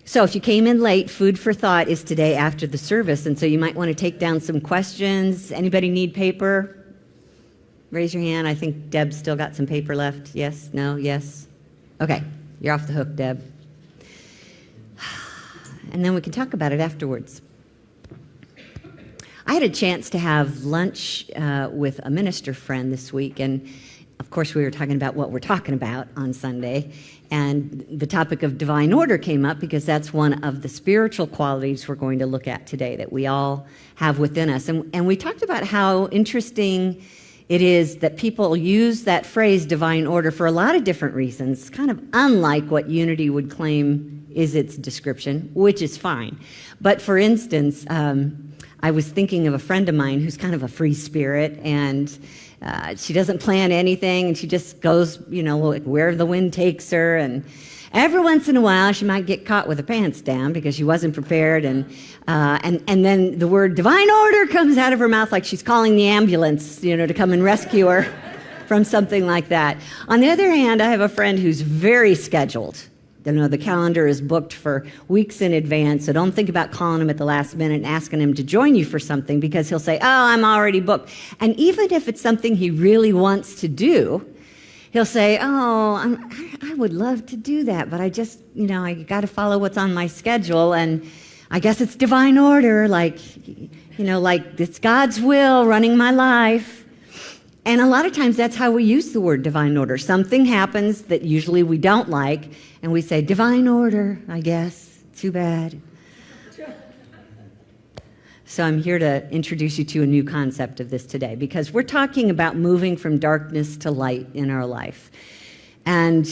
So if you came in late, food for thought is today after the service, and so you might want to take down some questions. Anybody need paper? Raise your hand. I think Deb's still got some paper left. Yes? No? Yes? Okay. You're off the hook, Deb. And then we can talk about it afterwards. I had a chance to have lunch with a minister friend this week, and of course we were talking about what we're talking about on Sunday, and the topic of divine order came up because that's one of the spiritual qualities we're going to look at today that we all have within us. And we talked about how interesting it is that people use that phrase divine order for a lot of different reasons, kind of unlike what unity would claim is its description, which is fine. But for instance, I was thinking of a friend of mine who's kind of a free spirit, and she doesn't plan anything, and she just goes, like where the wind takes her. And every once in a while, she might get caught with her pants down because she wasn't prepared, and then the word divine order comes out of her mouth like she's calling the ambulance, to come and rescue her from something like that. On the other hand, I have a friend who's very scheduled. The calendar is booked for weeks in advance, so don't think about calling him at the last minute and asking him to join you for something, because he'll say, oh, I'm already booked. And even if it's something he really wants to do, he'll say, oh, I would love to do that, but I just, I got to follow what's on my schedule, and I guess it's divine order, like it's God's will running my life. And a lot of times that's how we use the word divine order. Something happens that usually we don't like, and we say, divine order, I guess. Too bad. So I'm here to introduce you to a new concept of this today, because we're talking about moving from darkness to light in our life. And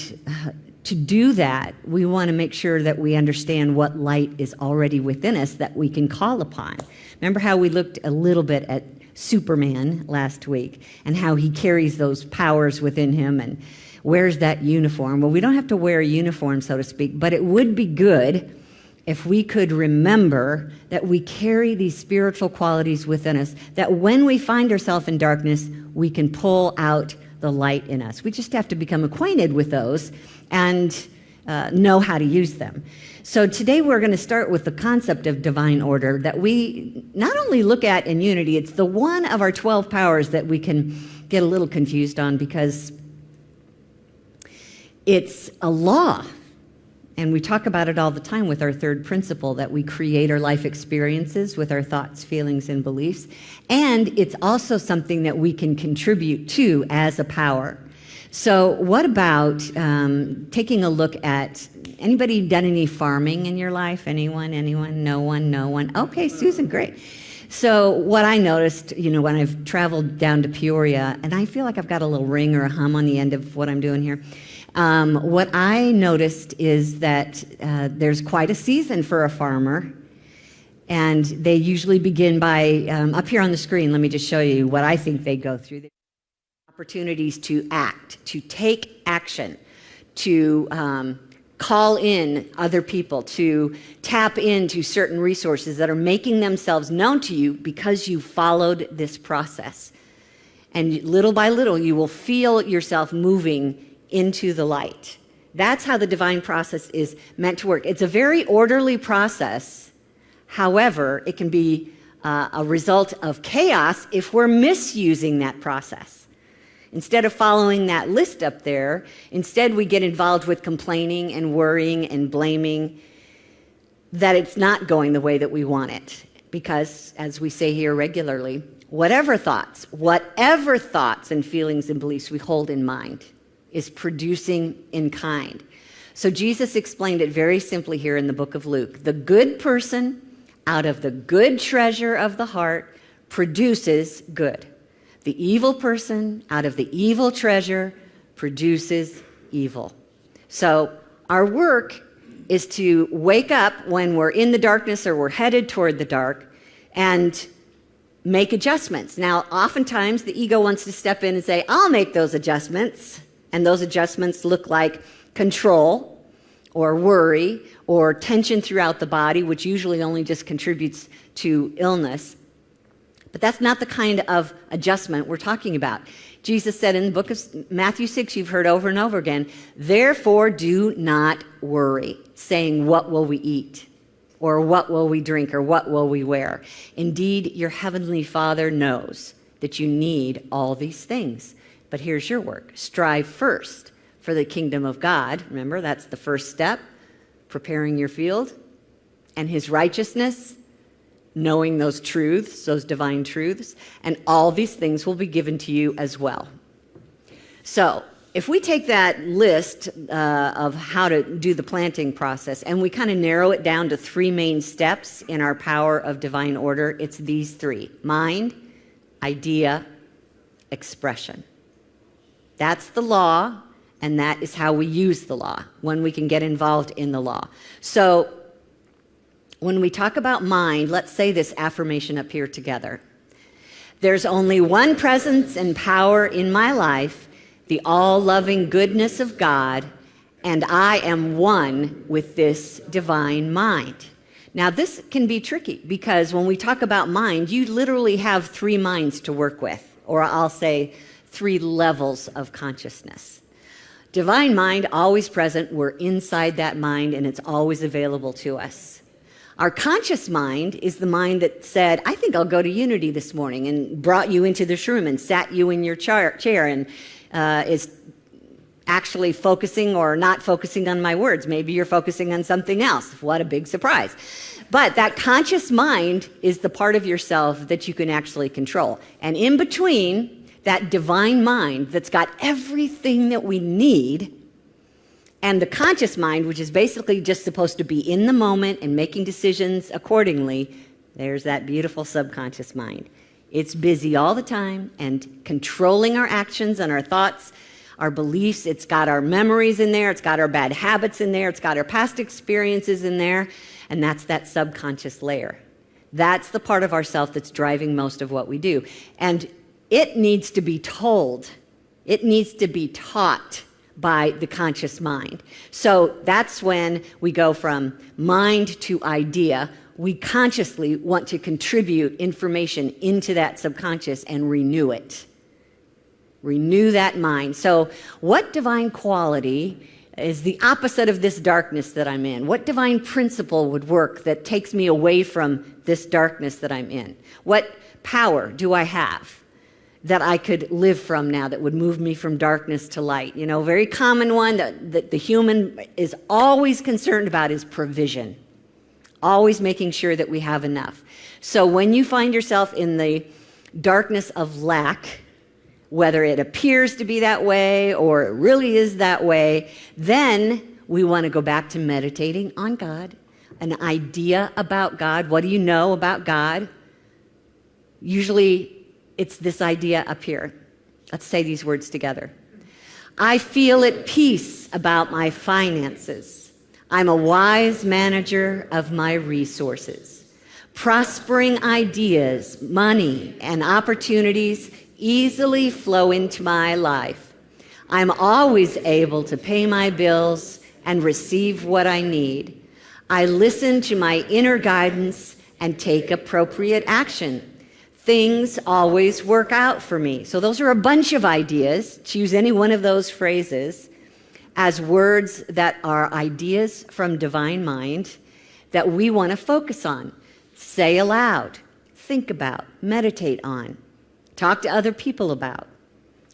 to do that, we want to make sure that we understand what light is already within us that we can call upon. Remember how we looked a little bit at Superman last week and how he carries those powers within him and wears that uniform? Well, we don't have to wear a uniform, so to speak, but it would be good if we could remember that we carry these spiritual qualities within us, that when we find ourselves in darkness, we can pull out the light in us. We just have to become acquainted with those and know how to use them. So today we're going to start with the concept of divine order that we not only look at in unity, it's the one of our 12 powers that we can get a little confused on because it's a law. And we talk about it all the time with our third principle, that we create our life experiences with our thoughts, feelings, and beliefs. And it's also something that we can contribute to as a power. So what about taking a look at, anybody done any farming in your life? Anyone? No one? Okay, Susan, great. So what I noticed, when I've traveled down to Peoria, and I feel like I've got a little ring or a hum on the end of what I'm doing here. What I noticed is that there's quite a season for a farmer, and they usually begin by, up here on the screen, let me just show you what I think they go through. Opportunities to act, to take action, to call in other people, to tap into certain resources that are making themselves known to you because you followed this process. And little by little, you will feel yourself moving into the light. That's how the divine process is meant to work. It's a very orderly process. However, it can be a result of chaos if we're misusing that process. Instead of following that list up there, instead we get involved with complaining and worrying and blaming that it's not going the way that we want it. Because, as we say here regularly, whatever thoughts and feelings and beliefs we hold in mind is producing in kind. So Jesus explained it very simply here in the book of Luke. The good person out of the good treasure of the heart produces good. The evil person out of the evil treasure produces evil. So our work is to wake up when we're in the darkness or we're headed toward the dark and make adjustments. Now, oftentimes the ego wants to step in and say, I'll make those adjustments. And those adjustments look like control or worry or tension throughout the body, which usually only just contributes to illness. But that's not the kind of adjustment we're talking about. Jesus said in the book of Matthew 6, you've heard over and over again, therefore do not worry, saying, what will we eat? Or what will we drink? Or what will we wear? Indeed, your heavenly Father knows that you need all these things. But here's your work. Strive first for the kingdom of God. Remember, that's the first step, preparing your field. And his righteousness, knowing those truths, those divine truths. And all these things will be given to you as well. So, if we take that list of how to do the planting process and we kind of narrow it down to 3 main steps in our power of divine order, it's these 3: mind, idea, expression. That's the law, and that is how we use the law, when we can get involved in the law. So when we talk about mind, let's say this affirmation up here together. There's only one presence and power in my life, the all-loving goodness of God, and I am one with this divine mind. Now, this can be tricky because when we talk about mind, you literally have 3 minds to work with, or I'll say 3 levels of consciousness. Divine mind, always present. We're inside that mind, and it's always available to us. Our conscious mind is the mind that said, I think I'll go to Unity this morning, and brought you into this room and sat you in your chair and is actually focusing or not focusing on my words. Maybe you're focusing on something else. What a big surprise. But that conscious mind is the part of yourself that you can actually control. And in between that divine mind that's got everything that we need, and the conscious mind, which is basically just supposed to be in the moment and making decisions accordingly, there's that beautiful subconscious mind. It's busy all the time and controlling our actions and our thoughts, our beliefs. It's got our memories in there. It's got our bad habits in there. It's got our past experiences in there. And that's that subconscious layer. That's the part of ourself that's driving most of what we do. And it needs to be told. It needs to be taught by the conscious mind. So that's when we go from mind to idea. We consciously want to contribute information into that subconscious and renew it. Renew that mind. So what divine quality is the opposite of this darkness that I'm in? What divine principle would work that takes me away from this darkness that I'm in? What power do I have that I could live from now that would move me from darkness to light? You know, very common one that the human is always concerned about is provision. Always making sure that we have enough. So when you find yourself in the darkness of lack, whether it appears to be that way or it really is that way, then we want to go back to meditating on God, an idea about God. What do you know about God? Usually it's this idea up here. Let's say these words together. I feel at peace about my finances. I'm a wise manager of my resources. Prospering ideas, money, and opportunities easily flow into my life. I'm always able to pay my bills and receive what I need. I listen to my inner guidance and take appropriate action. Things always work out for me. So those are a bunch of ideas. Choose any one of those phrases as words that are ideas from divine mind that we want to focus on. Say aloud, think about, meditate on, talk to other people about,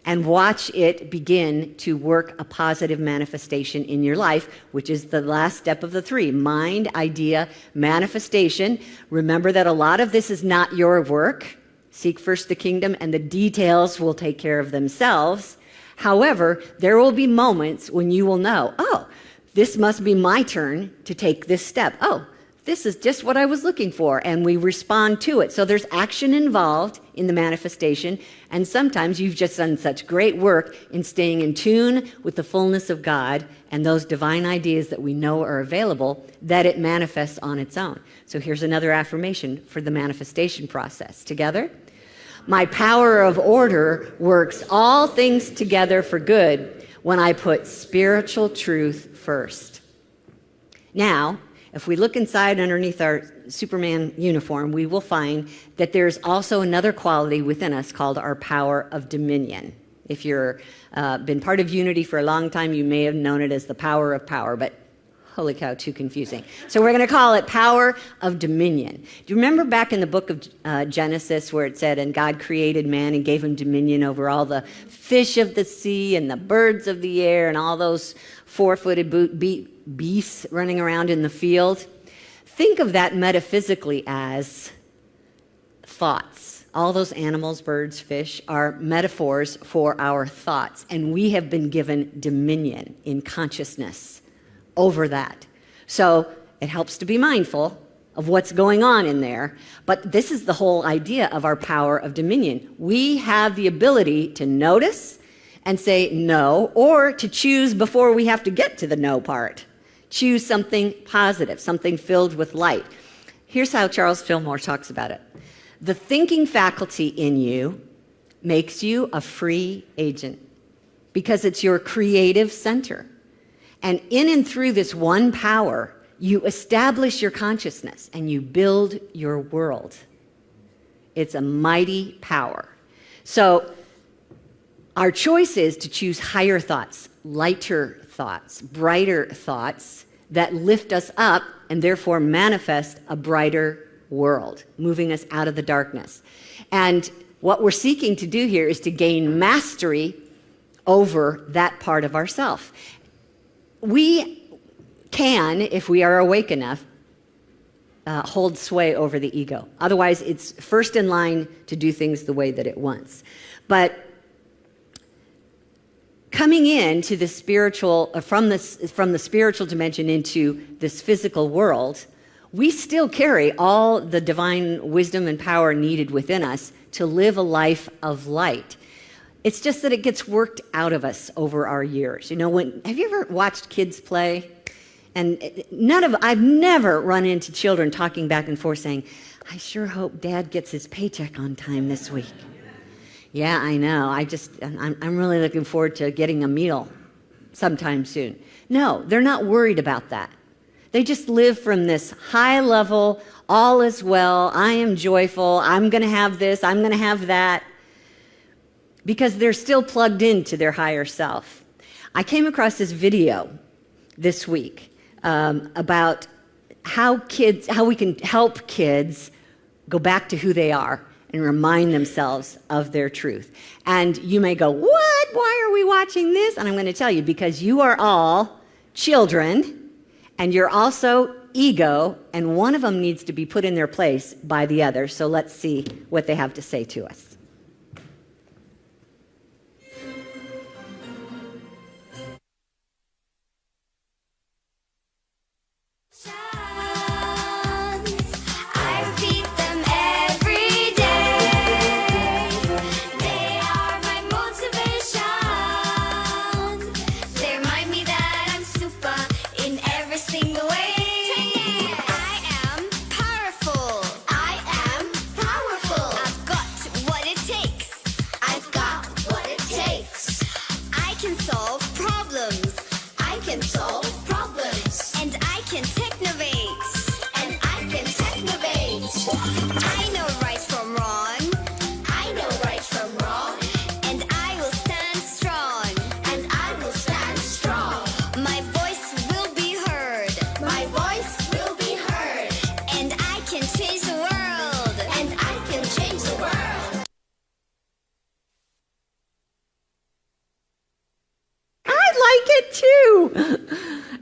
and watch it begin to work a positive manifestation in your life, which is the last step of the 3, mind, idea, manifestation. Remember that a lot of this is not your work. Seek first the kingdom, and the details will take care of themselves. However, there will be moments when you will know, oh, this must be my turn to take this step. Oh, this is just what I was looking for, and we respond to it. So there's action involved in the manifestation, and sometimes you've just done such great work in staying in tune with the fullness of God and those divine ideas that we know are available that it manifests on its own. So here's another affirmation for the manifestation process. Together? My power of order works all things together for good when I put spiritual truth first. Now, if we look inside underneath our Superman uniform, we will find that there's also another quality within us called our power of dominion. If you're been part of Unity for a long time, you may have known it as the power of power, but holy cow, too confusing. So we're going to call it power of dominion. Do you remember back in the book of Genesis where it said, and God created man and gave him dominion over all the fish of the sea and the birds of the air and all those four-footed beasts running around in the field? Think of that metaphysically as thoughts. All those animals, birds, fish are metaphors for our thoughts, and we have been given dominion in consciousness over that. So it helps to be mindful of what's going on in there, but this is the whole idea of our power of dominion. We have the ability to notice and say no, or to choose before we have to get to the no part. Choose something positive, something filled with light. Here's how Charles Fillmore talks about it. The thinking faculty in you makes you a free agent because it's your creative center. And in and through this one power, you establish your consciousness and you build your world. It's a mighty power. So our choice is to choose higher thoughts, lighter thoughts, brighter thoughts that lift us up and therefore manifest a brighter world, moving us out of the darkness. And what we're seeking to do here is to gain mastery over that part of ourself. We can, if we are awake enough, hold sway over the ego. Otherwise, it's first in line to do things the way that it wants. But coming into the spiritual, from the spiritual dimension into this physical world, we still carry all the divine wisdom and power needed within us to live a life of light. It's just that it gets worked out of us over our years. You know, have you ever watched kids play? And I've never run into children talking back and forth saying, I sure hope Dad gets his paycheck on time this week. Yeah, I know. I'm really looking forward to getting a meal sometime soon. No, they're not worried about that. They just live from this high level, all is well, I am joyful, I'm going to have this, I'm going to have that, because they're still plugged into their higher self. I came across this video this week about how we can help kids go back to who they are and remind themselves of their truth. And you may go, what? Why are we watching this? And I'm going to tell you, because you are all children, and you're also ego, and one of them needs to be put in their place by the other. So let's see what they have to say to us.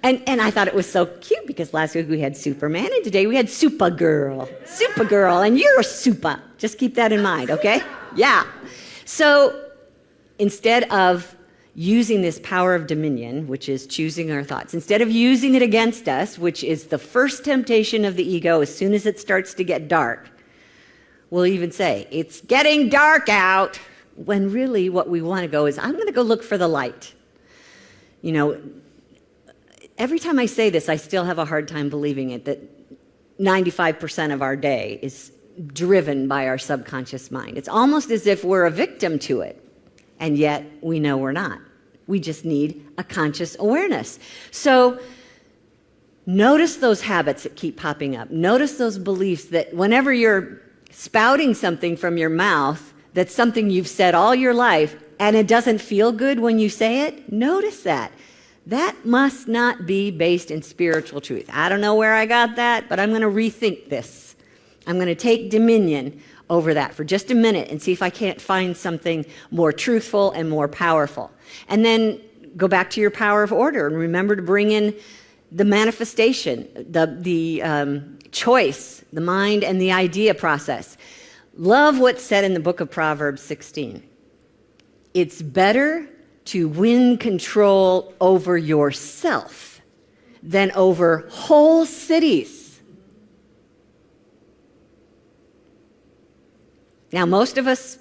And I thought it was so cute because last week we had Superman and today we had Supergirl. Supergirl, and you're a super. Just keep that in mind, okay? Yeah. So instead of using this power of dominion, which is choosing our thoughts, instead of using it against us, which is the first temptation of the ego as soon as it starts to get dark, we'll even say, it's getting dark out, when really what we want to go is, I'm going to go look for the light. You know, every time I say this, I still have a hard time believing it, that 95% of our day is driven by our subconscious mind. It's almost as if we're a victim to it, and yet we know we're not. We just need a conscious awareness. So notice those habits that keep popping up. Notice those beliefs that whenever you're spouting something from your mouth, that's something you've said all your life, and it doesn't feel good when you say it, notice that. That must not be based in spiritual truth. I don't know where I got that, but I'm going to rethink this. I'm going to take dominion over that for just a minute and see if I can't find something more truthful and more powerful. And then go back to your power of order and remember to bring in the manifestation, the choice, the mind and the idea process. Love what's said in the book of Proverbs 16. It's better to win control over yourself than over whole cities. Now, most of us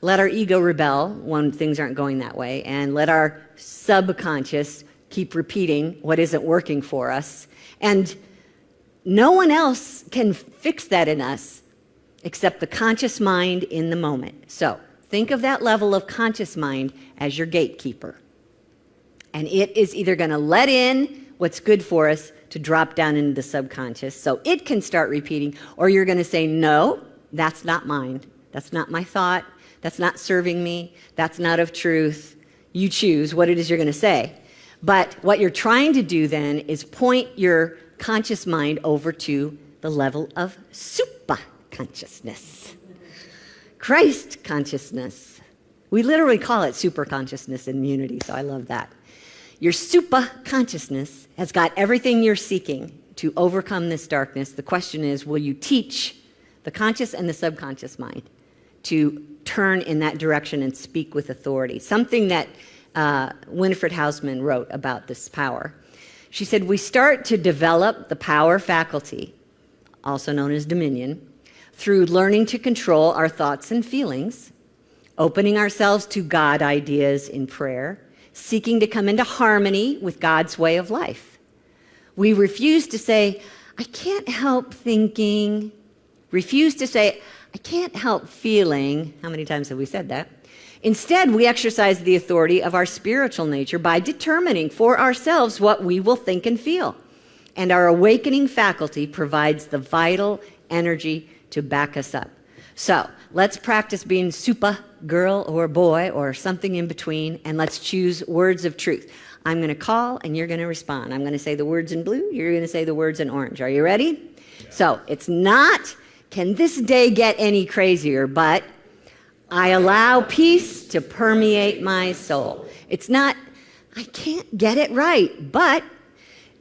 let our ego rebel when things aren't going that way, and let our subconscious keep repeating what isn't working for us. And no one else can fix that in us except the conscious mind in the moment. So think of that level of conscious mind as your gatekeeper. And it is either going to let in what's good for us to drop down into the subconscious so it can start repeating, or you're going to say, no, that's not mine. That's not my thought. That's not serving me. That's not of truth. You choose what it is you're going to say. But what you're trying to do then is point your conscious mind over to the level of super consciousness. Christ consciousness. We literally call it super consciousness in Unity, so I love that. Your super consciousness has got everything you're seeking to overcome this darkness. The question is, will you teach the conscious and the subconscious mind to turn in that direction and speak with authority? Something that Winifred Hausman wrote about this power. She said, we start to develop the power faculty, also known as dominion, through learning to control our thoughts and feelings, opening ourselves to God ideas in prayer, seeking to come into harmony with God's way of life. We refuse to say, I can't help thinking. Refuse to say, I can't help feeling. How many times have we said that? Instead, we exercise the authority of our spiritual nature by determining for ourselves what we will think and feel. And our awakening faculty provides the vital energy to back us up. So let's practice being super girl or boy or something in between, and let's choose words of truth. I'm going to call, and you're going to respond. I'm going to say the words in blue. You're going to say the words in orange. Are you ready? Yeah. So it's not, can this day get any crazier, but I allow peace to permeate my soul. It's not, I can't get it right, but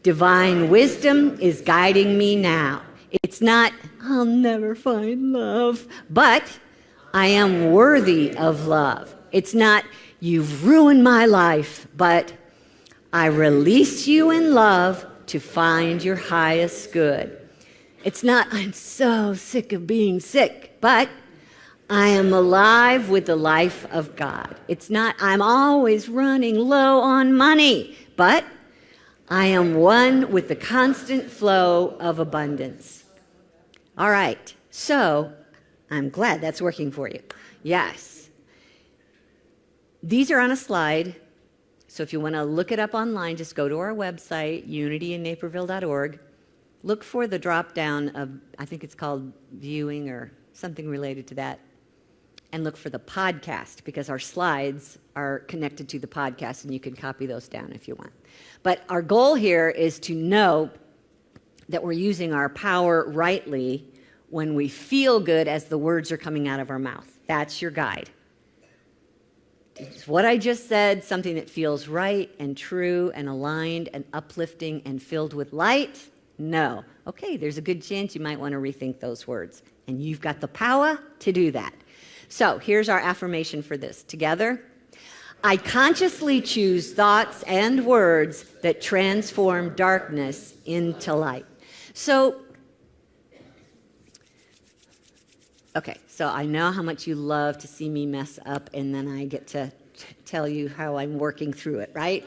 divine wisdom is guiding me now. It's not, I'll never find love, but I am worthy of love. It's not, you've ruined my life, but I release you in love to find your highest good. It's not, I'm so sick of being sick, but I am alive with the life of God. It's not, I'm always running low on money, but I am one with the constant flow of abundance. All right, so I'm glad that's working for you. Yes. These are on a slide, so if you want to look it up online, just go to our website, unityinnaperville.org. Look for the drop-down of, I think it's called viewing or something related to that, and look for the podcast, because our slides are connected to the podcast, and you can copy those down if you want. But our goal here is to know that we're using our power rightly when we feel good as the words are coming out of our mouth. That's your guide. Is what I just said something that feels right and true and aligned and uplifting and filled with light? No. Okay, there's a good chance you might want to rethink those words. And you've got the power to do that. So here's our affirmation for this. Together, I consciously choose thoughts and words that transform darkness into light. So I know how much you love to see me mess up, and then I get to tell you how I'm working through it, right?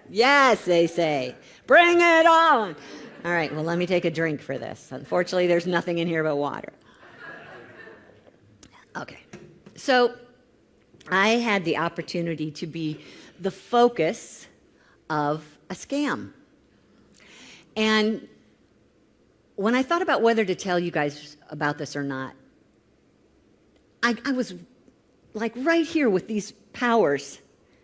Yes, they say. Bring it on. All right, well, let me take a drink for this. Unfortunately, there's nothing in here but water. Okay, so I had the opportunity to be the focus of a scam. And when I thought about whether to tell you guys about this or not, I was like right here with these powers,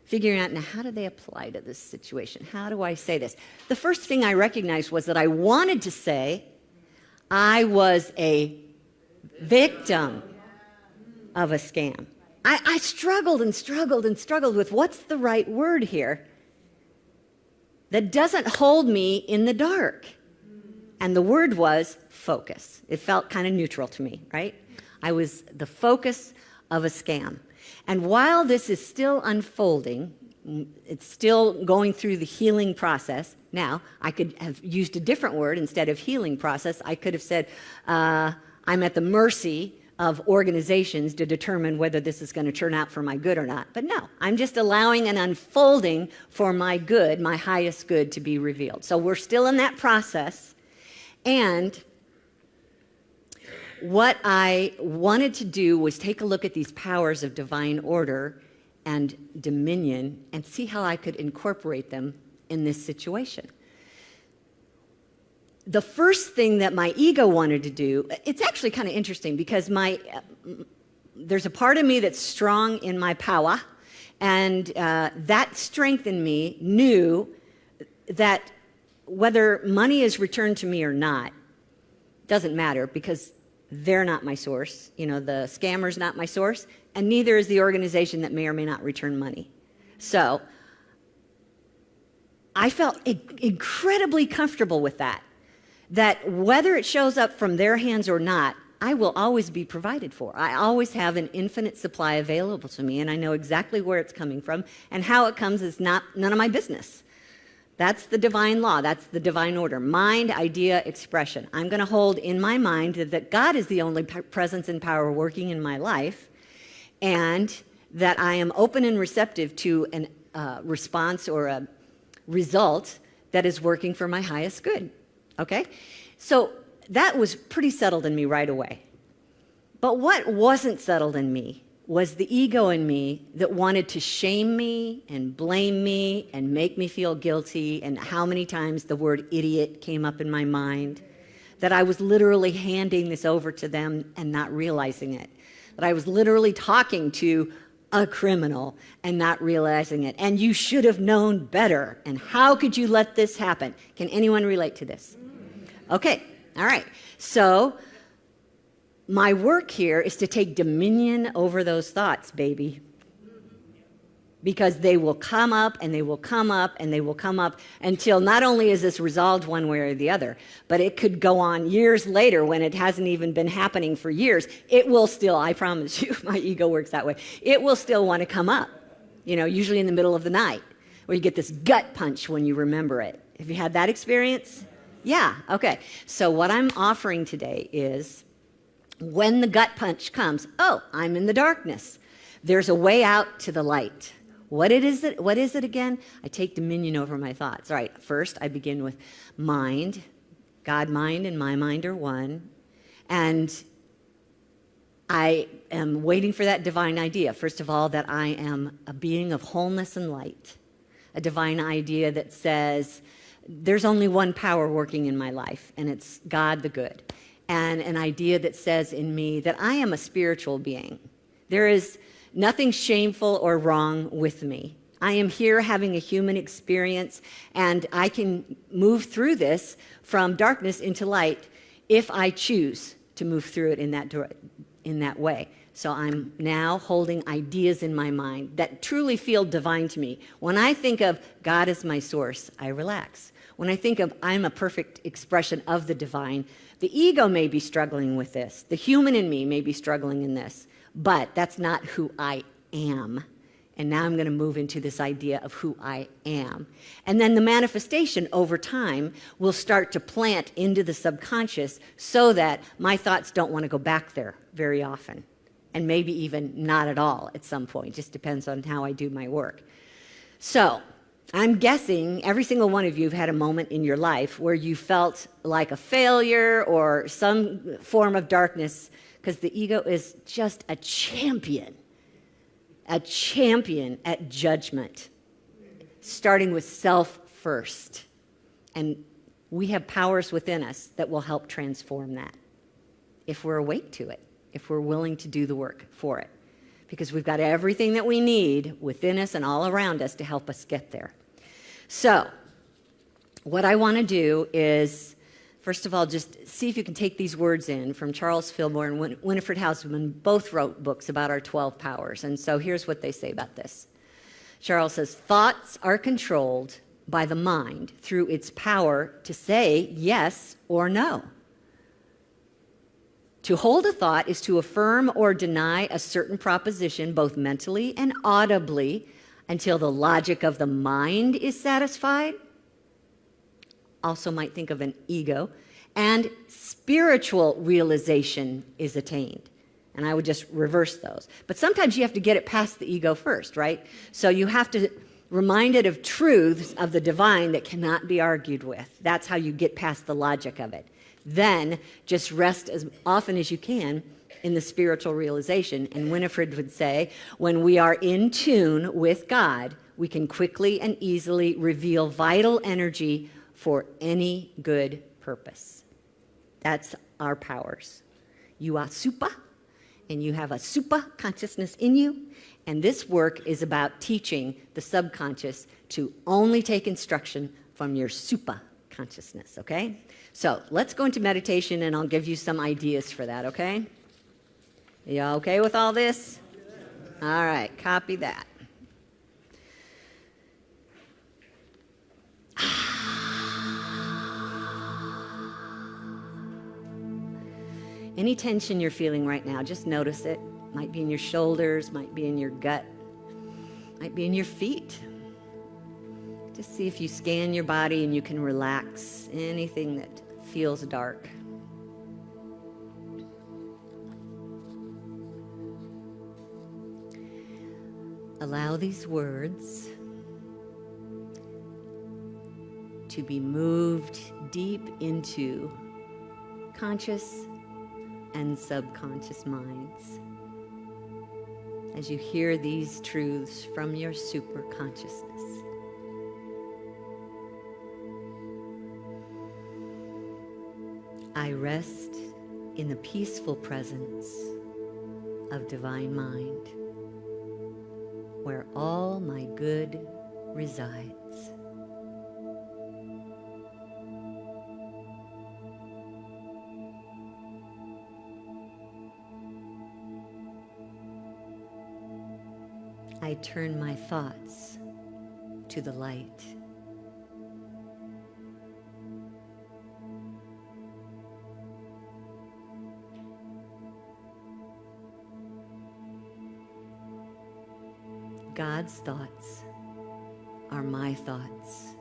figuring out, now how do they apply to this situation? How do I say this? The first thing I recognized was that I wanted to say I was a victim of a scam. I struggled and struggled and struggled with what's the right word here that doesn't hold me in the dark. And the word was focus. It felt kind of neutral to me, right? I was the focus of a scam. And while this is still unfolding, it's still going through the healing process. Now, I could have used a different word instead of healing process. I could have said, I'm at the mercy of organizations to determine whether this is going to turn out for my good or not. But no, I'm just allowing an unfolding for my good, my highest good, to be revealed. So we're still in that process. And what I wanted to do was take a look at these powers of divine order and dominion and see how I could incorporate them in this situation. The first thing that my ego wanted to do, it's actually kind of interesting because there's a part of me that's strong in my power, and that strength in me knew that whether money is returned to me or not doesn't matter because they're not my source. You know, the scammer's not my source, and neither is the organization that may or may not return money. So I felt incredibly comfortable with that whether it shows up from their hands or not, I will always be provided for. I always have an infinite supply available to me, and I know exactly where it's coming from, and how it comes is none of my business. That's the divine law. That's the divine order. Mind, idea, expression. I'm going to hold in my mind that God is the only presence and power working in my life, and that I am open and receptive to a response or a result that is working for my highest good. Okay? So that was pretty settled in me right away. But what wasn't settled in me was the ego in me that wanted to shame me and blame me and make me feel guilty, and how many times the word idiot came up in my mind, that I was literally handing this over to them and not realizing it, that I was literally talking to a criminal and not realizing it, and you should have known better, and how could you let this happen? Can anyone relate to this? Okay, all right. So my work here is to take dominion over those thoughts, baby. Because they will come up and they will come up and they will come up until not only is this resolved one way or the other, but it could go on years later when it hasn't even been happening for years. It will still, I promise you, my ego works that way. It will still want to come up, you know, usually in the middle of the night, where you get this gut punch when you remember it. Have you had that experience? Yeah, okay. So what I'm offering today is, when the gut punch comes, oh, I'm in the darkness. There's a way out to the light. What is it again? I take dominion over my thoughts. All right, first I begin with mind. God mind and my mind are one. And I am waiting for that divine idea. First of all, that I am a being of wholeness and light. A divine idea that says, there's only one power working in my life, and it's God the good. And an idea that says in me that I am a spiritual being. There is nothing shameful or wrong with me. I am here having a human experience, and I can move through this from darkness into light if I choose to move through it in that way. So I'm now holding ideas in my mind that truly feel divine to me. When I think of God as my source, I relax. When I think of I'm a perfect expression of the divine, the ego may be struggling with this. The human in me may be struggling in this. But that's not who I am. And now I'm going to move into this idea of who I am. And then the manifestation over time will start to plant into the subconscious so that my thoughts don't want to go back there very often. And maybe even not at all at some point. Just depends on how I do my work. So I'm guessing every single one of you have had a moment in your life where you felt like a failure or some form of darkness, because the ego is just a champion at judgment, starting with self first. And we have powers within us that will help transform that if we're awake to it, if we're willing to do the work for it. because we've got everything that we need within us and all around us to help us get there. So, what I want to do is, first of all, just see if you can take these words in from Charles Fillmore and Winifred Hausman. Both wrote books about our 12 powers. And so here's what they say about this. Charles says, thoughts are controlled by the mind through its power to say yes or no. To hold a thought is to affirm or deny a certain proposition, both mentally and audibly, until the logic of the mind is satisfied. Also might think of an ego, and spiritual realization is attained. And I would just reverse those. But sometimes you have to get it past the ego first, right? So you have to remind it of truths of the divine that cannot be argued with. That's how you get past the logic of it. Then just rest as often as you can in the spiritual realization. And Winifred would say, when we are in tune with God, we can quickly and easily reveal vital energy for any good purpose. That's our powers. You are super, and you have a super consciousness in you. And this work is about teaching the subconscious to only take instruction from your super consciousness, okay? So let's go into meditation, and I'll give you some ideas for that, okay? Y'all okay with all this? All right, copy that. Any tension you're feeling right now, just notice it. Might be in your shoulders, might be in your gut, might be in your feet. Just see if you scan your body and you can relax anything that feels dark. Allow these words to be moved deep into conscious and subconscious minds as you hear these truths from your superconsciousness. I rest in the peaceful presence of divine mind, where all my good resides. I turn my thoughts to the light. God's thoughts are my thoughts.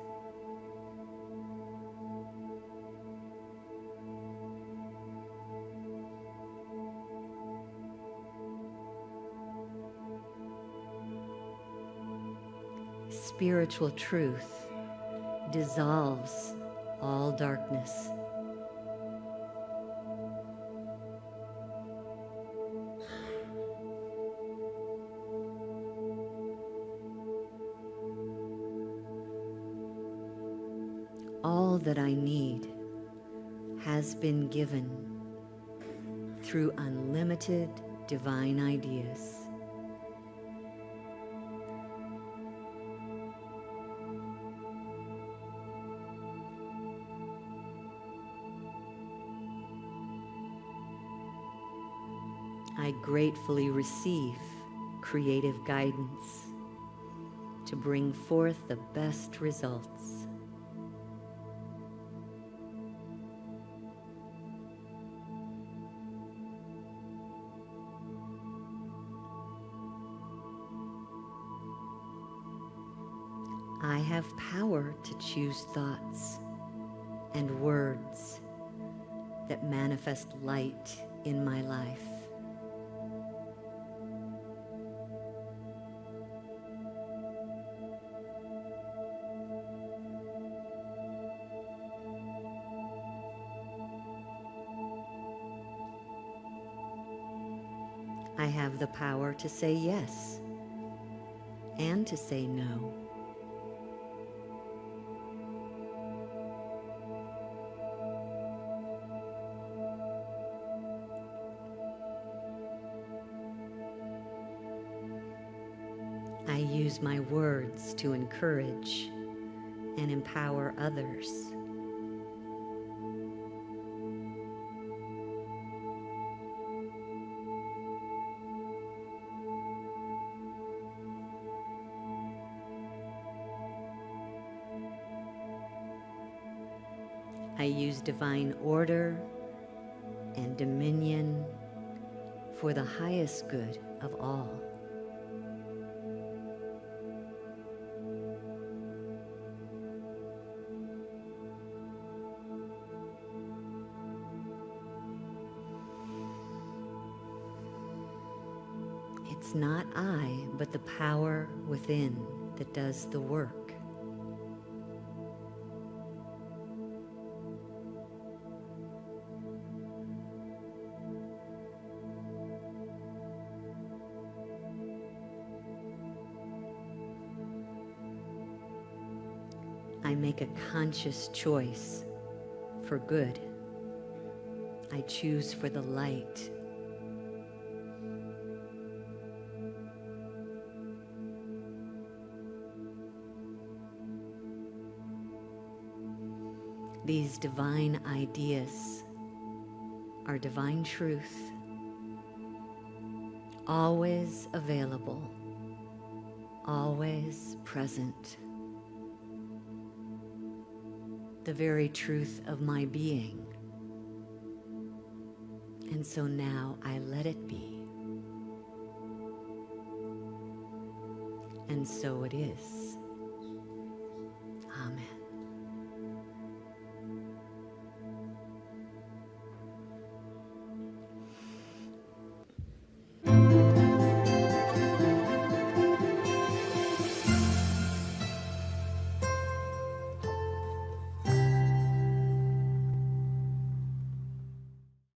Spiritual truth dissolves all darkness. All that I need has been given through unlimited divine ideas. I gratefully receive creative guidance to bring forth the best results. I have power to choose thoughts and words that manifest light in my life. I have the power to say yes and to say no. I use my words to encourage and empower others. I use divine order and dominion for the highest good of all. It's not I, but the power within that does the work. I make a conscious choice for good. I choose for the light. These divine ideas are divine truth, always available, always present. The very truth of my being. And so now I let it be. And so it is.